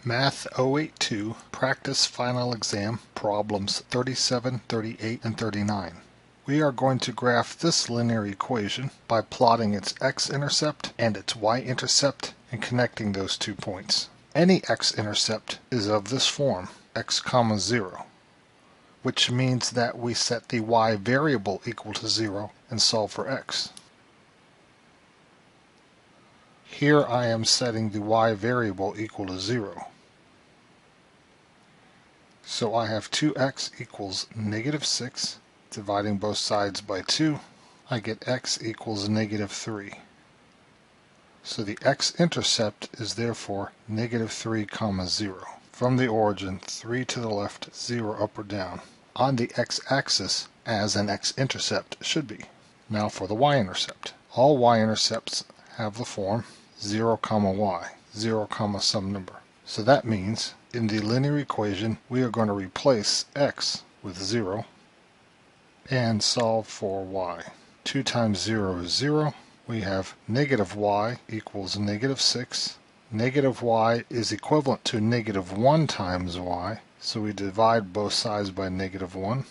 Math 082 Practice Final Exam Problems 37, 38, and 39. We are going to graph this linear equation by plotting its x-intercept and its y-intercept and connecting those 2 points. Any x-intercept is of this form, x, 0, which means that we set the y variable equal to 0 and solve for x. Here I am setting the y variable equal to 0. So I have 2x equals -6, dividing both sides by 2, I get x equals -3. So the x-intercept is therefore -3, 0. From the origin, 3 to the left, 0 up or down, on the x-axis as an x-intercept should be. Now for the y-intercept. All y-intercepts have the form 0, y, 0, some number. So that means in the linear equation we are going to replace x with 0 and solve for y. 2 times 0 is 0. We have -y equals -6. Y is equivalent to -1 times y, so we divide both sides by -1.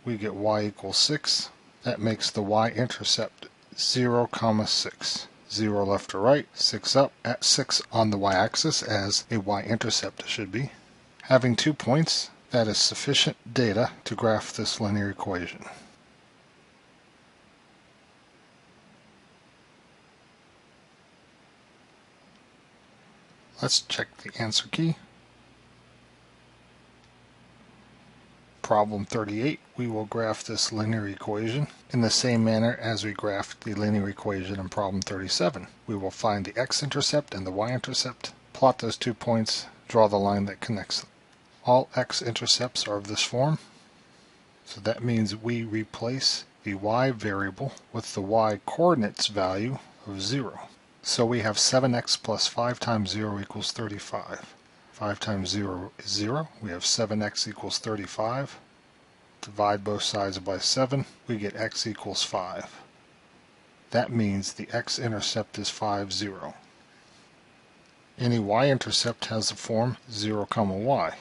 We get y equals 6. That makes the y-intercept 0, 6. 0 left to right, 6 up, at 6 on the y-axis as a y-intercept should be. Having 2 points, that is sufficient data to graph this linear equation. Let's check the answer key. Problem 38, we will graph this linear equation in the same manner as we graphed the linear equation in problem 37. We will find the x-intercept and the y-intercept, plot those 2 points, draw the line that connects them. All x-intercepts are of this form, so that means we replace the y variable with the y coordinates value of 0. So we have 7x plus 5 times 0 equals 35. 5 times 0 is 0. We have 7x equals 35. Divide both sides by 7. We get x equals 5. That means the x-intercept is 5, 0. Any y-intercept has the form 0, y.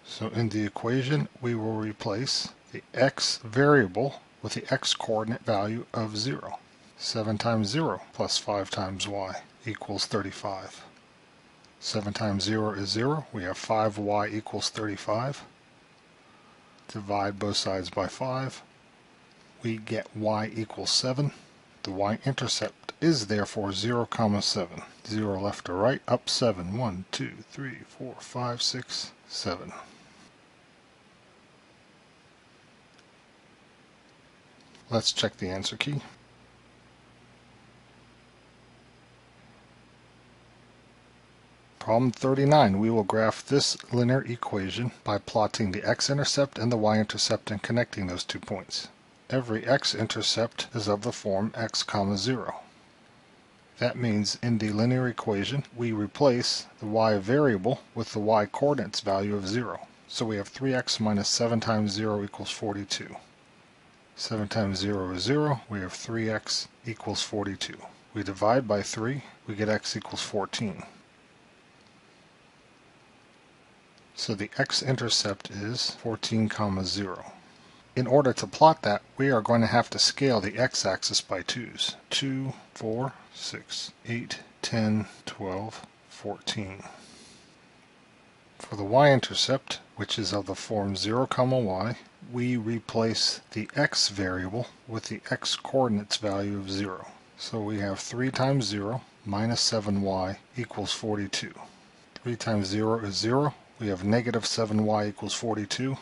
So in the equation we will replace the x variable with the x-coordinate value of 0. 7 times 0 plus 5 times y equals 35. 7 times 0 is 0. We have 5y equals 35. Divide both sides by 5. We get y equals 7. The y-intercept is therefore 0, 7. 0 left to right, up 7. 1, 2, 3, 4, 5, 6, 7. Let's check the answer key. Problem 39, we will graph this linear equation by plotting the x-intercept and the y-intercept and connecting those 2 points. Every x-intercept is of the form x, 0. That means in the linear equation we replace the y variable with the y coordinates value of 0. So we have 3x minus 7 times 0 equals 42. 7 times 0 is 0. We have 3x equals 42. We divide by 3. We get x equals 14. So the x-intercept is 14, 0. In order to plot that, we are going to have to scale the x-axis by 2's. 2, 4, 6, 8, 10, 12, 14. For the y-intercept, which is of the form 0, y, we replace the x variable with the x-coordinates value of 0. So we have 3 times 0 minus 7y equals 42. 3 times 0 is 0. We have -7y equals 42.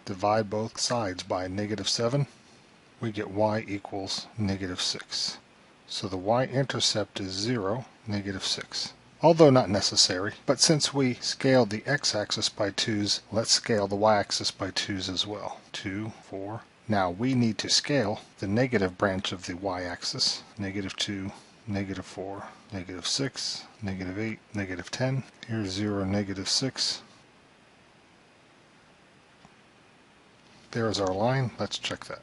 Divide both sides by -7. We get y equals -6. So the y-intercept is 0, -6. Although not necessary, but since we scaled the x-axis by 2's, let's scale the y-axis by 2's as well. 2, 4. Now we need to scale the negative branch of the y-axis. -2, -4, -6, -8, -10. Here's 0, -6. There's our line. Let's check that.